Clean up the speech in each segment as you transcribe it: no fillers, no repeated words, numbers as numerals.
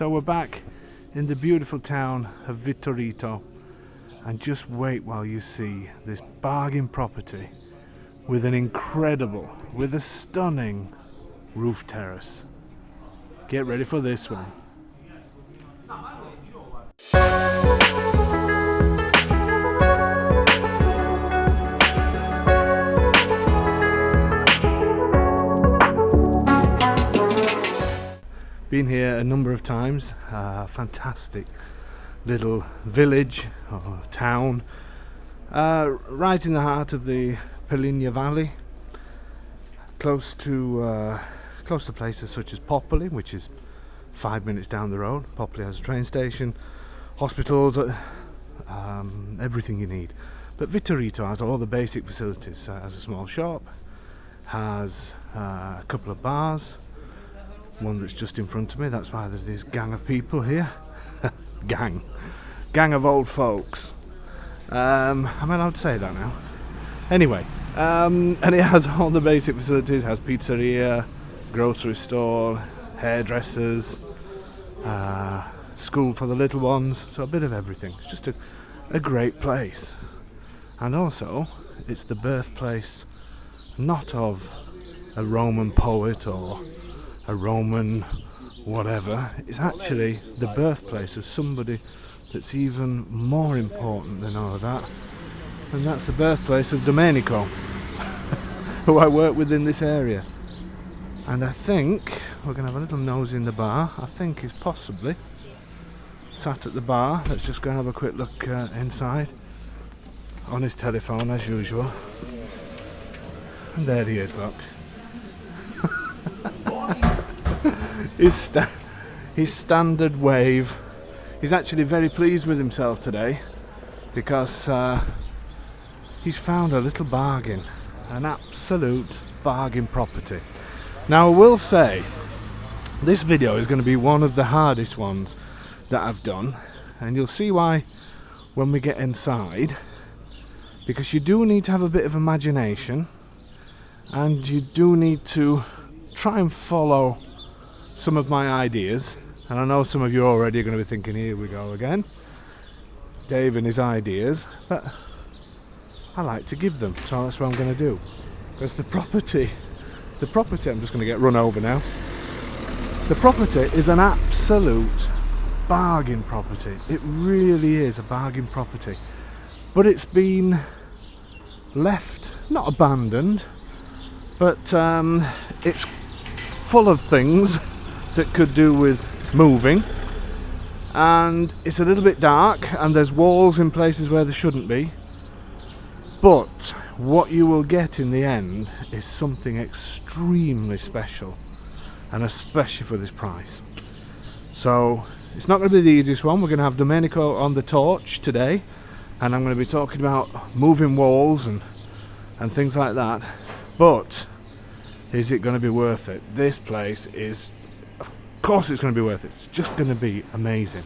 So we're back in the beautiful town of Vito, and just wait while you see this bargain property with with a stunning roof terrace. Get ready for this one. Been here a number of times. Fantastic little village or town, right in the heart of the Peligne Valley, close to places such as Popoli, which is 5 minutes down the road. Popoli has a train station, hospitals, everything you need. But Vito has all the basic facilities. Has a small shop, has a couple of bars, one that's just in front of me. That's why there's this gang of people here. gang of old folks. Am I allowed to say that now? Anyway, and it has all the basic facilities. Has pizzeria, grocery store, hairdressers, school for the little ones, so a bit of everything. It's just a great place. And also it's the birthplace not of a Roman poet or a Roman whatever. It's actually the birthplace of somebody that's even more important than all of that, and that's the birthplace of Domenico, who I work with in this area. And I think we're going to have a little nose in the bar. I think he's possibly sat at the bar. Let's just go and have a quick look inside, on his telephone as usual. And there he is, look. His standard wave. He's actually very pleased with himself today because he's found a little bargain, an absolute bargain property. Now I will say this video is going to be one of the hardest ones that I've done, and you'll see why when we get inside, because you do need to have a bit of imagination and you do need to try and follow some of my ideas. And I know some of you already are going to be thinking, here we go again, Dave and his ideas, but I like to give them, so that's what I'm going to do. Because the property, I'm just going to get run over now. The property is an absolute bargain property. It really is a bargain property. But it's been left, not abandoned, but it's full of things that could do with moving, and it's a little bit dark and there's walls in places where there shouldn't be, but what you will get in the end is something extremely special, and especially for this price. So it's not going to be the easiest one. We're going to have Domenico on the torch today, and I'm going to be talking about moving walls and things like that. But is it going to be worth it? This place is, of course it's going to be worth it. It's just going to be amazing,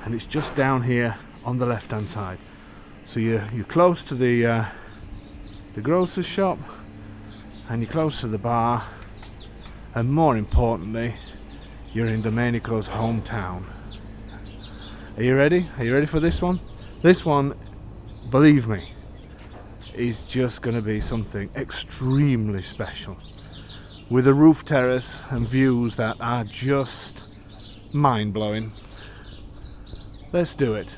and it's just down here on the left hand side. So you're close to the grocer's shop, and you're close to the bar, and more importantly you're in Domenico's hometown. Are you ready? Are you ready for this one? This one, believe me, is just going to be something extremely special, with a roof terrace and views that are just mind-blowing. Let's do it.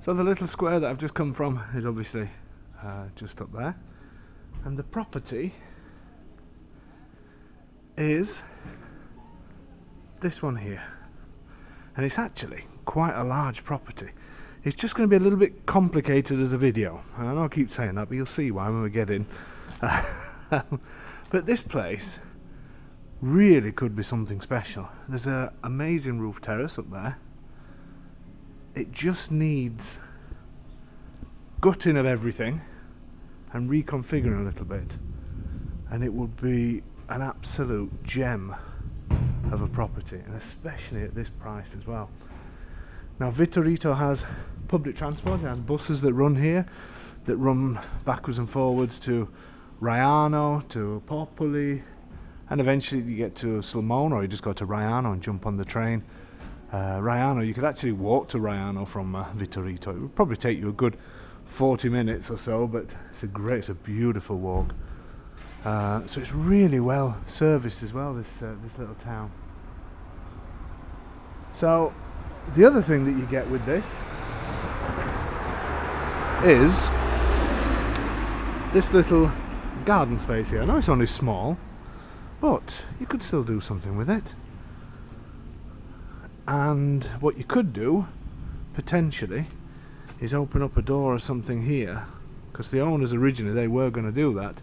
So the little square that I've just come from is obviously just up there, and the property is this one here, and it's actually quite a large property. It's just going to be a little bit complicated as a video, and I know I keep saying that, but you'll see why when we get in. But this place really could be something special. There's an amazing roof terrace up there. It just needs gutting of everything and reconfiguring a little bit, and it would be an absolute gem of a property, and especially at this price as well. Now Vito has public transport. It has buses that run here, that run backwards and forwards to Raiano, to Popoli, and eventually you get to Sulmona, or you just go to Raiano and jump on the train. Raiano, you could actually walk to Raiano from Vito. It would probably take you a good 40 minutes or so, but it's a beautiful walk. So it's really well serviced as well, this little town. So the other thing that you get with this is this little garden space here. I know it's only small, but you could still do something with it. And what you could do, potentially, is open up a door or something here, because the owners originally, they were going to do that,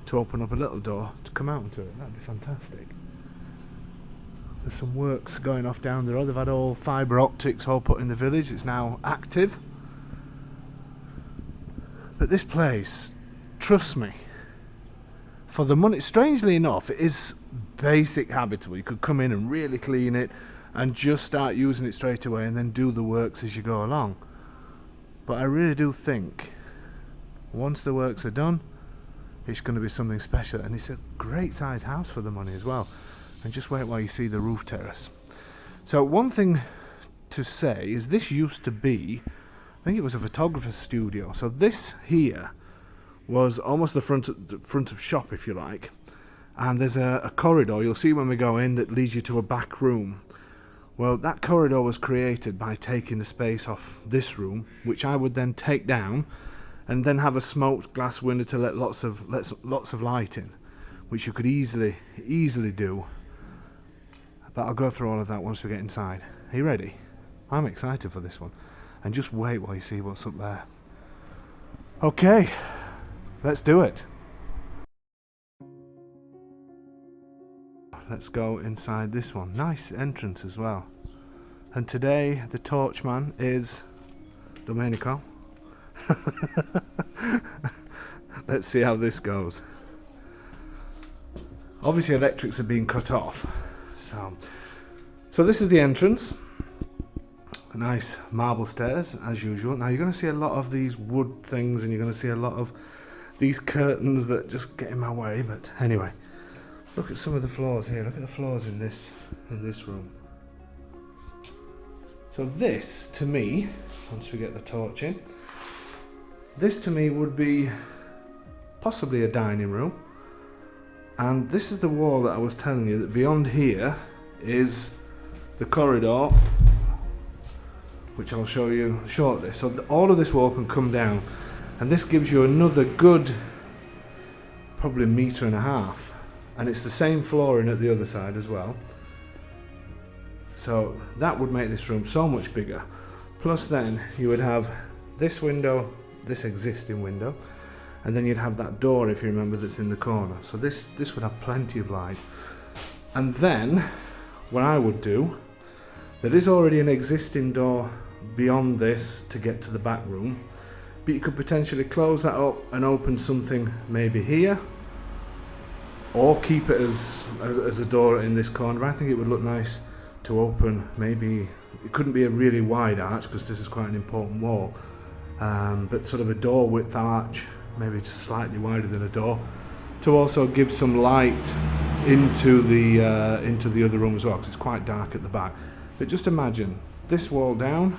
to open up a little door to come out into it. That'd be fantastic. There's some works going off down the road. They've had all fibre optics all put in the village. It's now active. But this place, trust me, for the money, strangely enough, it is basic habitable. You could come in and really clean it and just start using it straight away and then do the works as you go along. But I really do think once the works are done, it's going to be something special, and it's a great size house for the money as well. And just wait while you see the roof terrace. So one thing to say is this used to be, I think it was a photographer's studio. So this here was almost the front of shop, if you like, and there's a corridor you'll see when we go in that leads you to a back room. Well, that corridor was created by taking the space off this room, which I would then take down and then have a smoked glass window to let lots of light in, which you could easily do. But I'll go through all of that once we get inside. Are you ready? I'm excited for this one. And just wait while you see what's up there. Okay, let's do it. Let's go inside this one. Nice entrance as well. And today the torchman is Domenico. Let's see how this goes. Obviously electrics are being cut off. So this is the entrance. Nice marble stairs as usual. Now you're going to see a lot of these wood things, and you're going to see a lot of these curtains that just get in my way. But anyway, look at some of the floors here. Look at the floors in this room. So this, to me, once we get the torch in, this to me would be possibly a dining room. And this is the wall that I was telling you that beyond here is the corridor, which I'll show you shortly. So all of this wall can come down, and this gives you another good, probably 1.5 meters, and it's the same flooring at the other side as well. So that would make this room so much bigger. Plus then you would have this window, this existing window, and then you'd have that door, if you remember, that's in the corner. So this would have plenty of light. And then what I would do, there is already an existing door beyond this to get to the back room, but you could potentially close that up and open something maybe here, or keep it as a door in this corner. But I think it would look nice to open. Maybe it couldn't be a really wide arch because this is quite an important wall, but sort of a door width arch, maybe just slightly wider than a door, to also give some light into the other room as well, because it's quite dark at the back. But just imagine this wall down,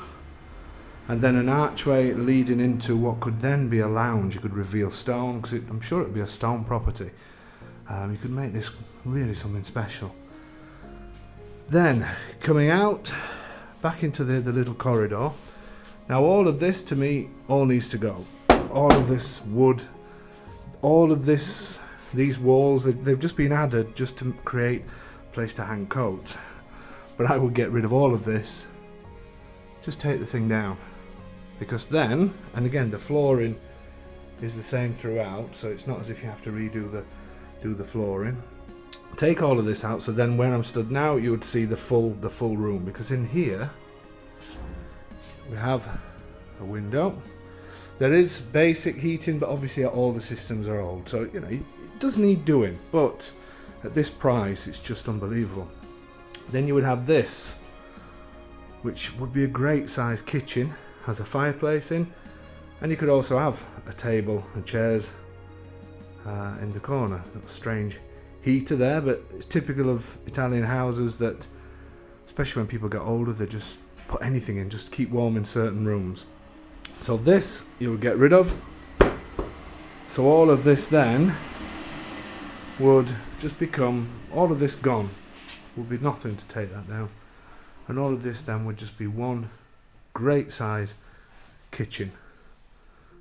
and then an archway leading into what could then be a lounge. You could reveal stone, because I'm sure it would be a stone property. You could make this really something special. Then coming out back into the little corridor. Now all of this to me all needs to go. All of this wood, all of these walls, they've just been added just to create a place to hang coats. But I would get rid of all of this, just take the thing down, because then, and again, the flooring is the same throughout, so it's not as if you have to redo the flooring. Take all of this out, so then where I'm stood now, you would see the full room, because in here we have a window. There is basic heating, but obviously all the systems are old, so you know it does need doing, but at this price it's just unbelievable. Then you would have this, which would be a great sized kitchen, has a fireplace in, and you could also have a table and chairs in the corner. Little strange heater there, but it's typical of Italian houses that, especially when people get older, they just put anything in just to keep warm in certain rooms. So this you would get rid of. So all of this then would just become, all of this gone, would be nothing to take that down. And all of this then would just be one great size kitchen.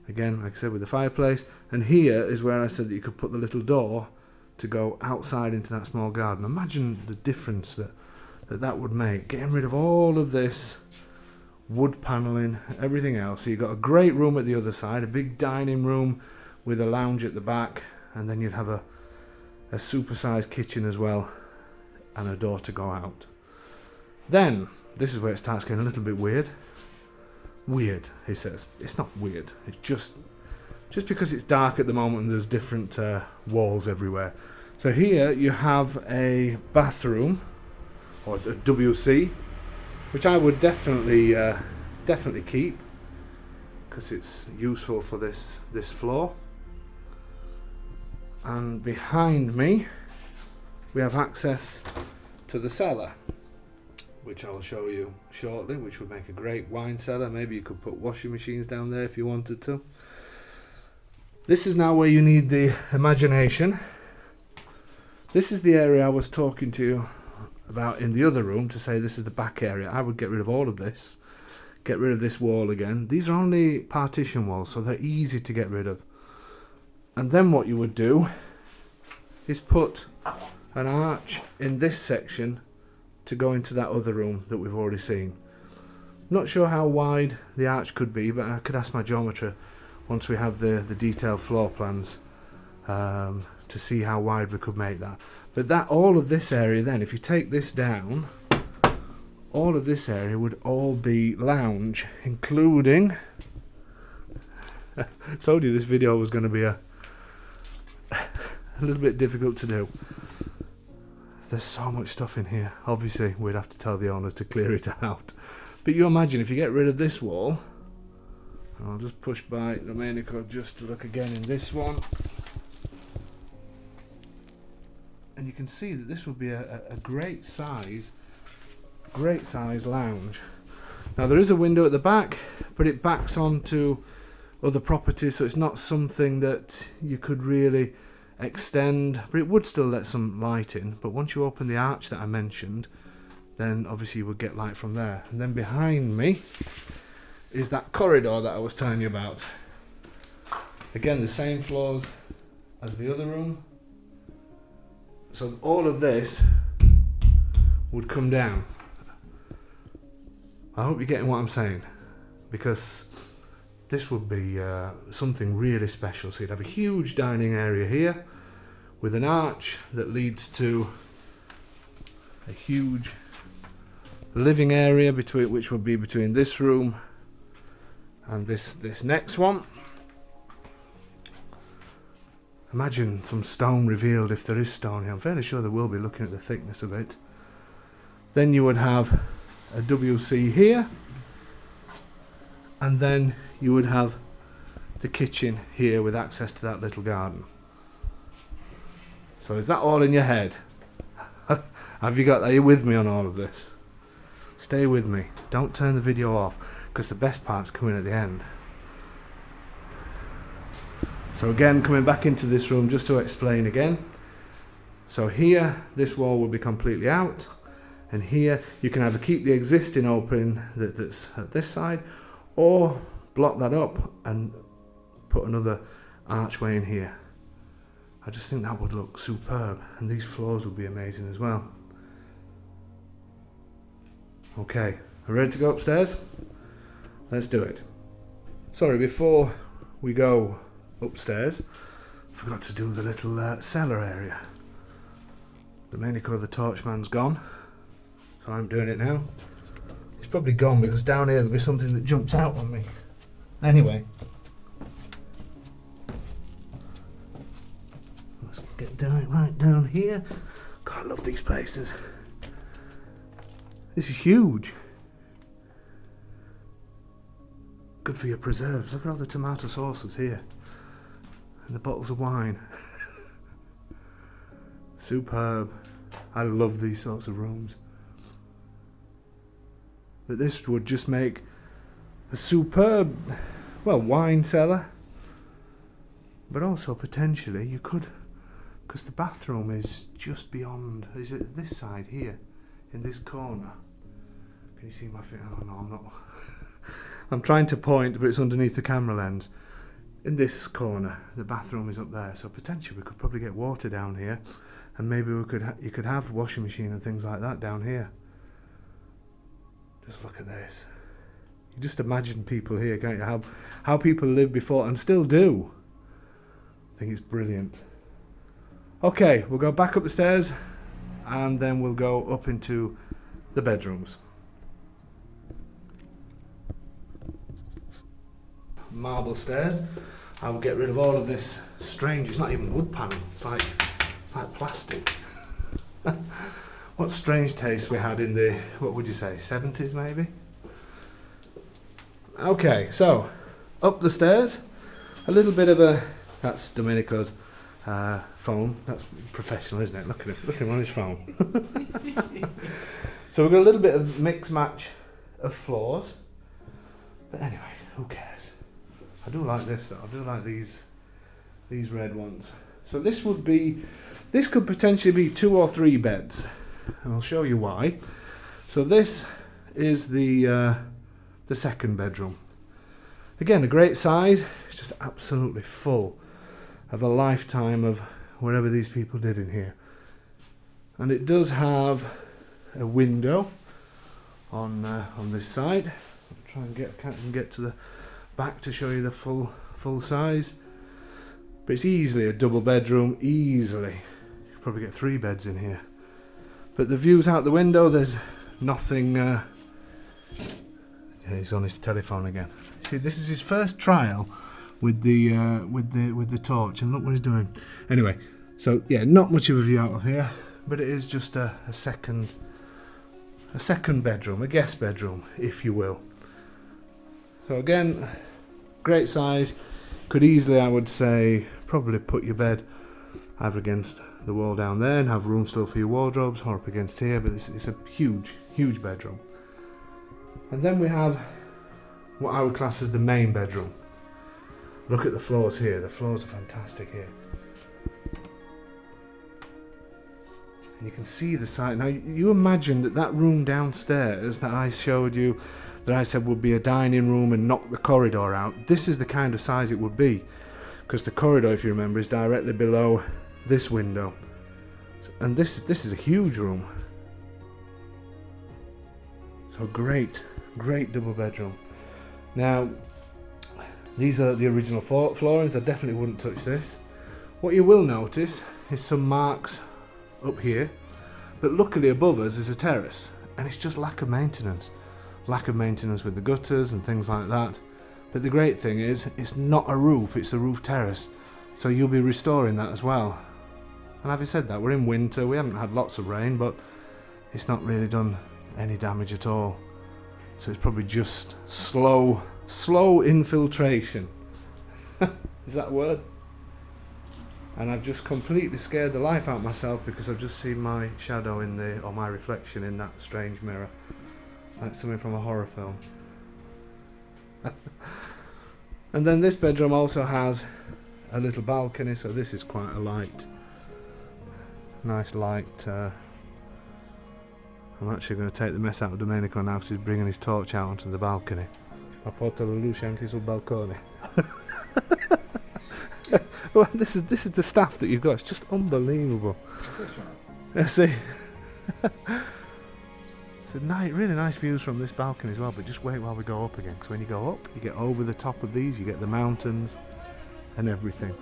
Again, like I said, with the fireplace. And here is where I said that you could put the little door to go outside into that small garden. Imagine the difference that would make, getting rid of all of this wood paneling, everything else. So you've got a great room at the other side, a big dining room with a lounge at the back, and then you'd have a super-sized kitchen as well, and a door to go out. Then, this is where it starts getting a little bit weird. Weird, he says. It's not weird. It's just because it's dark at the moment and there's different walls everywhere. So here you have a bathroom, or a WC, which I would definitely keep, because it's useful for this floor. And behind me we have access to the cellar, which I'll show you shortly, which would make a great wine cellar. Maybe you could put washing machines down there if you wanted to. This is now where you need the imagination. This is the area I was talking to you about in the other room, to say this is the back area. I would get rid of all of this, get rid of this wall again. These are only partition walls, so they're easy to get rid of. And then what you would do is put an arch in this section to go into that other room that we've already seen. Not sure how wide the arch could be, but I could ask my geometer once we have the detailed floor plans to see how wide we could make that. But that, all of this area then, if you take this down, all of this area would all be lounge, including I told you this video was going to be a little bit difficult to do. There's so much stuff in here. Obviously we'd have to tell the owners to clear it out, but you imagine if you get rid of this wall, and I'll just push by Domenico just to look again in this one, and you can see that this would be a great size lounge. Now there is a window at the back, but it backs onto other properties, so it's not something that you could really extend, but it would still let some light in. But once you open the arch that I mentioned, then obviously you would get light from there. And then behind me is that corridor that I was telling you about. Again, the same floors as the other room, so all of this would come down. I hope you're getting what I'm saying, because this would be something really special. So you'd have a huge dining area here with an arch that leads to a huge living area which would be between this room and this next one. Imagine some stone revealed, if there is stone here. I'm fairly sure there will be, looking at the thickness of it. Then you would have a WC here, and then you would have the kitchen here with access to that little garden. So is that all in your head? Have you got, are you with me on all of this? Stay with me, don't turn the video off, because the best part's coming at the end. So again, coming back into this room, just to explain again. So here, this wall will be completely out, and here you can either keep the existing open that's at this side, or block that up and put another archway in here. I just think that would look superb, and these floors would be amazing as well. Okay, are we ready to go upstairs? Let's do it. Sorry, before we go upstairs, I forgot to do the little cellar area. Domenico the torchman's gone, so I'm doing it now. He's probably gone because down here there'll be something that jumps out on me. Anyway, let's get down right down here. God, I love these places. This is huge. Good for your preserves. Look at all the tomato sauces here. And the bottles of wine. Superb. I love these sorts of rooms. But this would just make a superb, well, wine cellar. But also potentially you could, because the bathroom is just beyond, is it this side here, in this corner? Can you see my feet? Oh no, I'm not. I'm trying to point, but it's underneath the camera lens. In this corner, the bathroom is up there, so potentially we could probably get water down here, and maybe we could you could have washing machine and things like that down here. Just look at this. You just imagine people here, can't you? How people lived before and still do. I think it's brilliant. Okay, we'll go back up the stairs, and then we'll go up into the bedrooms. Marble stairs. I will get rid of all of this strange, it's not even wood panel, it's like plastic. What strange taste we had in the, what would you say, 70s maybe? Okay, so up the stairs, a little bit of a, that's Domenico's phone. That's professional, isn't it? Look at him on his phone. So we've got a little bit of mix match of floors, but anyway, who cares? I do like this though. I do like these red ones. So this could potentially be 2 or 3 beds, and I'll show you why. So this is the second bedroom. Again, a great size. It's just absolutely full of a lifetime of whatever these people did in here. And it does have a window on this side. I'll try and get to the back to show you the full size. But it's easily a double bedroom, easily. You could probably get 3 beds in here. But the views out the window, there's nothing. Yeah, he's on his telephone again. See, this is his first trial with the torch, and look what he's doing. Anyway, so yeah, not much of a view out of here, but it is just a second bedroom, a guest bedroom, if you will. So again, great size. Could easily, I would say, probably put your bed either against the wall down there and have room still for your wardrobes, or up against here, but it's a huge bedroom. And then we have what I would class as the main bedroom. Look at the floors here. The floors are fantastic here. And you can see the side. Now you imagine that room downstairs that I showed you, that I said would be a dining room and knock the corridor out. This is the kind of size it would be, because the corridor, if you remember, is directly below this window. And this is a huge room. So great double bedroom. Now these are the original floorings. I definitely wouldn't touch this. What you will notice is some marks up here, but luckily above us is a terrace, and it's just lack of maintenance with the gutters and things like that. But the great thing is it's not a roof, it's a roof terrace, so you'll be restoring that as well. And having said that, we're in winter, we haven't had lots of rain, but it's not really done any damage at all. So it's probably just slow infiltration. Is that a word? And I've just completely scared the life out of myself because I've just seen my shadow or my reflection in that strange mirror, like something from a horror film. And then this bedroom also has a little balcony, so this is quite a nice light. I'm actually going to take the mess out of Domenico now because he's bringing his torch out onto the balcony. Ma porta la luce anche sul balcone. Well, this is the staff that you've got. It's just unbelievable. See. So really nice views from this balcony as well, but just wait while we go up again, because when you go up, you get over the top of these, you get the mountains and everything.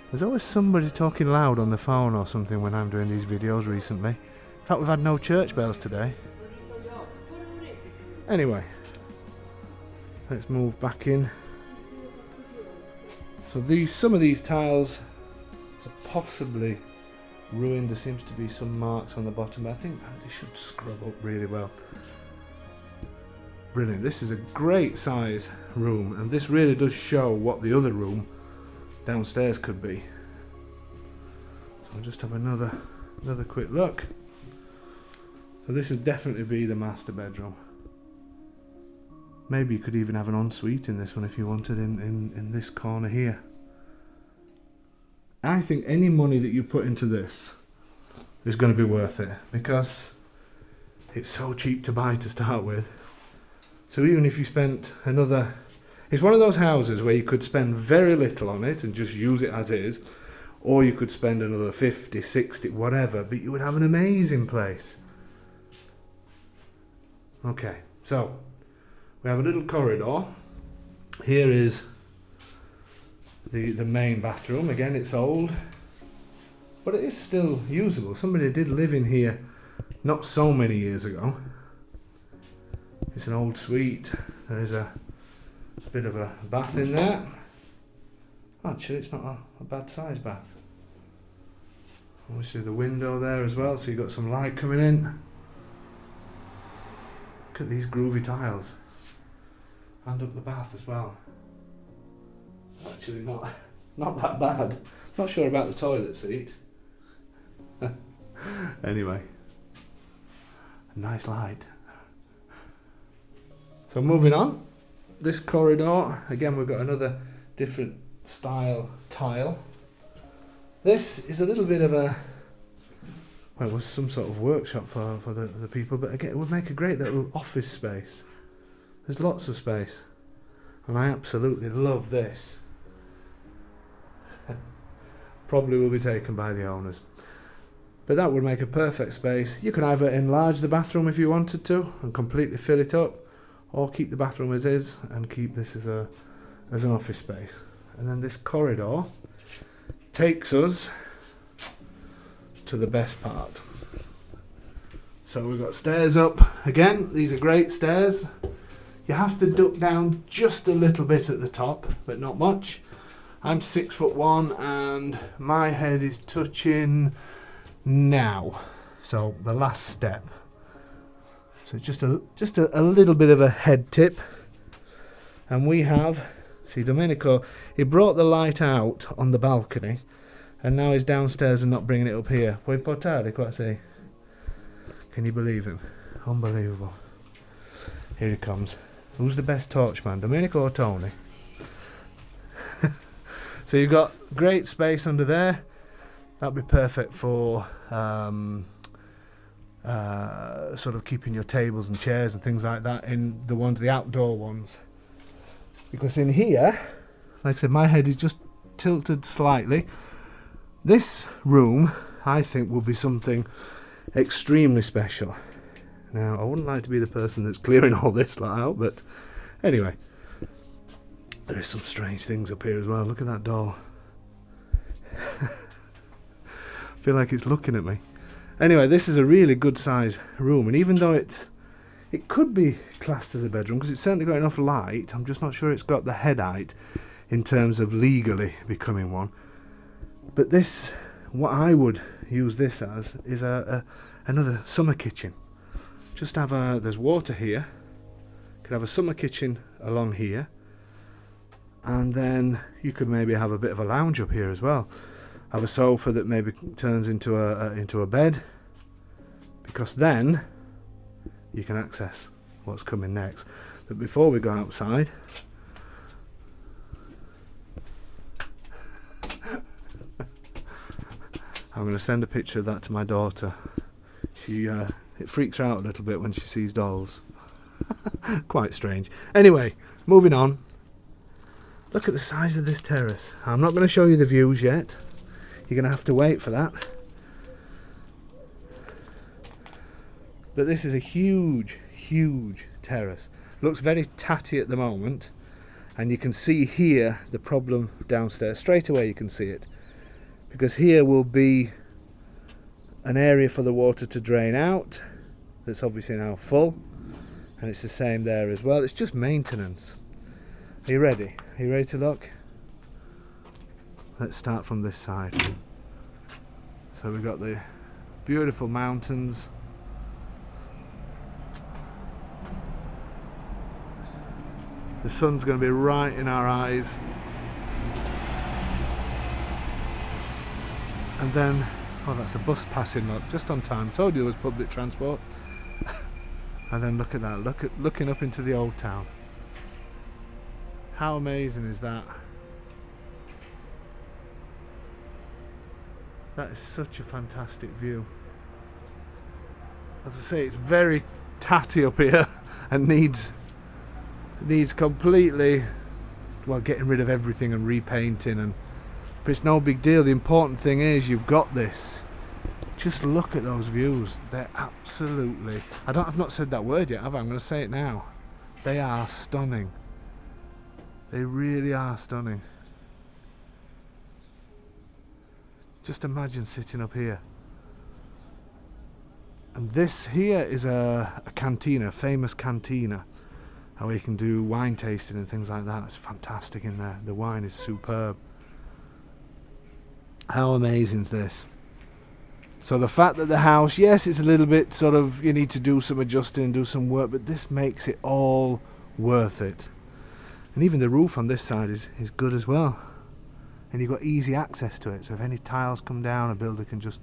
There's always somebody talking loud on the phone or something when I'm doing these videos recently. In fact, we've had no church bells today. Anyway, let's move back in. So some of these tiles are possibly ruined. There seems to be some marks on the bottom, but I think they should scrub up really well. Brilliant. This is a great size room, and this really does show what the other room downstairs could be. I'll just have another quick look. So this would definitely be the master bedroom. Maybe you could even have an ensuite in this one if you wanted, in this corner here. I think any money that you put into this is going to be worth it, because it's so cheap to buy to start with. So even if you spent another... It's one of those houses where you could spend very little on it and just use it as is, or you could spend another 50, 60, whatever, but you would have an amazing place. Okay, so we have a little corridor. Here is the main bathroom. Again, it's old, but it is still usable. Somebody did live in here not so many years ago. It's an old suite. There is a bit of a bath in there. Actually, it's not a bad size bath. Obviously the window there as well, so you've got some light coming in. Look at these groovy tiles. And up the bath as well. Actually not that bad. Not sure about the toilet seat. Anyway, a nice light. So moving on, this corridor, again we've got another different style tile. This is a little bit of a, well, it was some sort of workshop for the people, but again it would make a great little office space. There's lots of space, and I absolutely love this. Probably will be taken by the owners, but that would make a perfect space. You could either enlarge the bathroom if you wanted to and completely fill it up, or keep the bathroom as is and keep this as an office space. And then this corridor takes us to the best part. So we've got stairs up. Again, these are great stairs. You have to duck down just a little bit at the top, but not much. I'm 6'1" and my head is touching now. So the last step. So just a little bit of a head tip. And we have, see, Domenico, he brought the light out on the balcony, and now he's downstairs and not bringing it up here. Puoi portare qua sei? Can you believe him? Unbelievable. Here he comes. Who's the best torchman, Domenico or Tony? So you've got great space under there. That'd be perfect for sort of keeping your tables and chairs and things like that in the outdoor ones. Because in here, like I said, my head is just tilted slightly. This room, I think, will be something extremely special. Now, I wouldn't like to be the person that's clearing all this out, but anyway, there is some strange things up here as well. Look at that doll. I feel like it's looking at me. Anyway, this is a really good size room, and even though it could be classed as a bedroom, because it's certainly got enough light, I'm just not sure it's got the head height in terms of legally becoming one. But this, what I would use this as, is another summer kitchen. Just have there's water here, could have a summer kitchen along here, and then you could maybe have a bit of a lounge up here as well. Have a sofa that maybe turns into a bed, because then you can access what's coming next. But before we go outside, I'm going to send a picture of that to my daughter. It freaks her out a little bit when she sees dolls. Quite strange. Anyway, moving on. Look at the size of this terrace. I'm not going to show you the views yet. You're going to have to wait for that. But this is a huge, huge terrace. Looks very tatty at the moment. And you can see here the problem downstairs. Straight away you can see it. Because here will be an area for the water to drain out. That's obviously now full. And it's the same there as well. It's just maintenance. Are you ready? Are you ready to look? Let's start from this side. So we've got the beautiful mountains. The sun's going to be right in our eyes. And then Oh, that's a bus passing up just on time. Told you there was public transport. And then look at that, looking up into the old town. How amazing is that? That is such a fantastic view. As I say, it's very tatty up here and needs completely, well, getting rid of everything and repainting, but it's no big deal. The important thing is you've got this. Just look at those views. They're absolutely, I've not said that word yet, have I? I'm going to say it now. They are stunning. They really are stunning. Just imagine sitting up here. And this here is a cantina, a famous cantina, where you can do wine tasting and things like that. It's fantastic in there. The wine is superb. How amazing is this? So the fact that the house, yes, it's a little bit sort of, you need to do some adjusting and do some work, but this makes it all worth it. And even the roof on this side is good as well. And you've got easy access to it. So if any tiles come down, a builder can just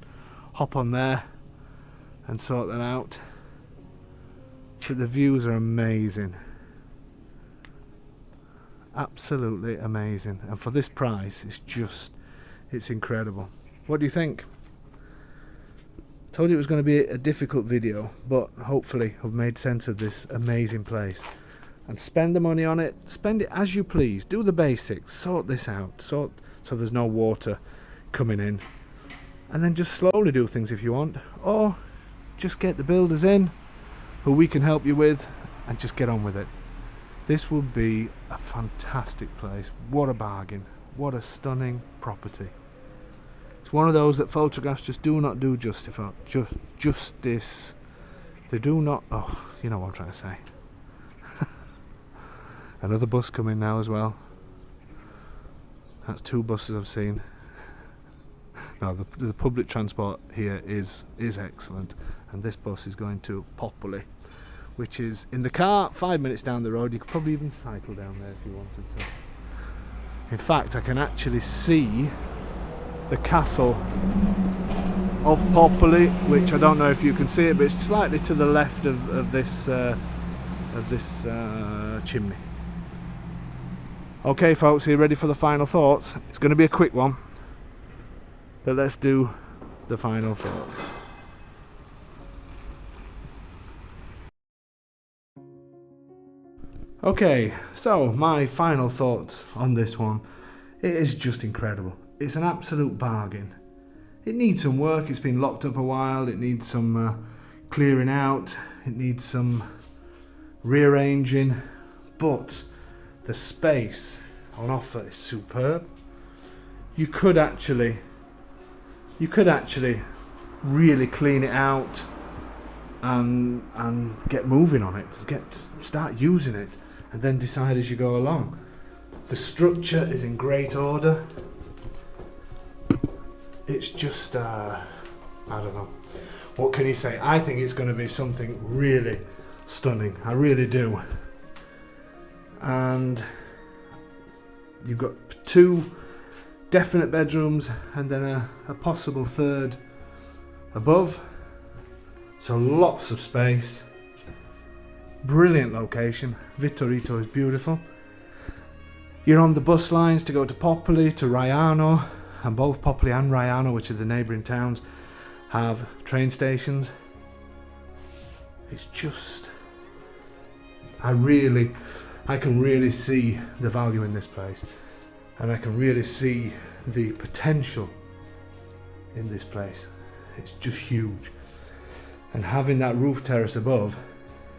hop on there and sort that out. But the views are amazing. Absolutely amazing. And for this price, it's incredible. What do you think? Told you it was going to be a difficult video, but hopefully I've made sense of this amazing place. And spend the money on it, spend it as you please, do the basics, sort this out, so there's no water coming in, and then just slowly do things if you want, or just get the builders in who we can help you with and just get on with it. This would be a fantastic place. What a bargain, what a stunning property. It's one of those that photographs just do not do justice. They do not, oh, you know what I'm trying to say. Another bus coming now as well. That's 2 buses I've seen. No, the public transport here is excellent, and this bus is going to Popoli, which is in the car 5 minutes down the road. You could probably even cycle down there if you wanted to. In fact, I can actually see the castle of Popoli, which I don't know if you can see it, but it's slightly to the left of this chimney. Okay folks, are you ready for the final thoughts? It's going to be a quick one, but let's do the final thoughts. Okay, so my final thoughts on this one. It is just incredible. It's an absolute bargain. It needs some work. It's been locked up a while. It needs some clearing out. It needs some rearranging, but the space on offer is superb. You could actually really clean it out and get moving on it, start using it, and then decide as you go along. The structure is in great order. It's just I don't know, what can you say? I think it's going to be something really stunning. I really do. And you've got 2 definite bedrooms and then a possible 3rd above, so lots of space. Brilliant location. Vito is beautiful. You're on the bus lines to go to Popoli, to Raiano, and both Popoli and Raiano, which are the neighbouring towns, have train stations. It's just, I can really see the value in this place, and I can really see the potential in this place. It's just huge, and having that roof terrace above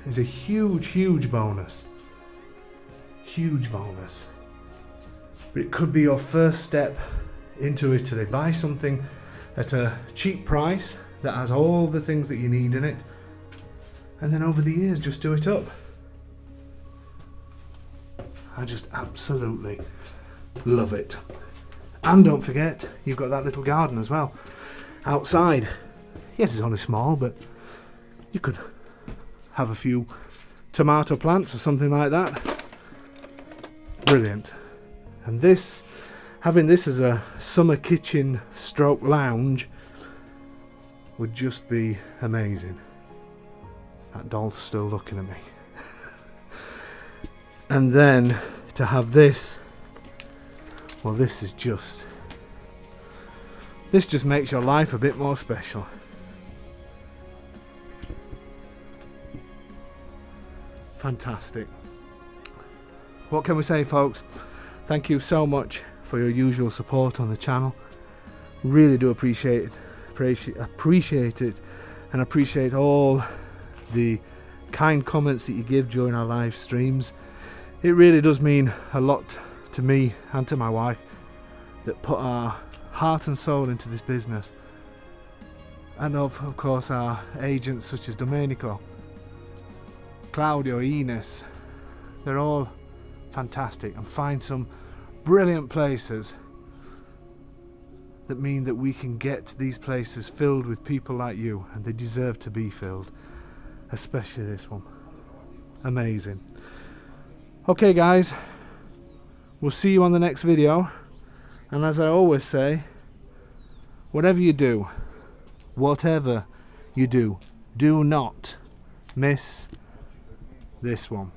is a huge bonus. Huge bonus. But it could be your first step into Italy. Buy something at a cheap price that has all the things that you need in it, and then over the years just do it up. I just absolutely love it. And don't forget, you've got that little garden as well outside. Yes, it's only small, but you could have a few tomato plants or something like that. Brilliant. And this, having this as a summer kitchen stroke lounge, would just be amazing. That doll's still looking at me. And then to have this, well, this just makes your life a bit more special. Fantastic. What can we say, folks? Thank you so much for your usual support on the channel. Really do appreciate it, and appreciate all the kind comments that you give during our live streams. It really does mean a lot to me and to my wife that put our heart and soul into this business, and of course our agents such as Domenico, Claudio, Ines. They're all fantastic, and find some brilliant places that mean that we can get these places filled with people like you, and they deserve to be filled, especially this one. Amazing. Okay guys, we'll see you on the next video, and as I always say, whatever you do, do not miss this one.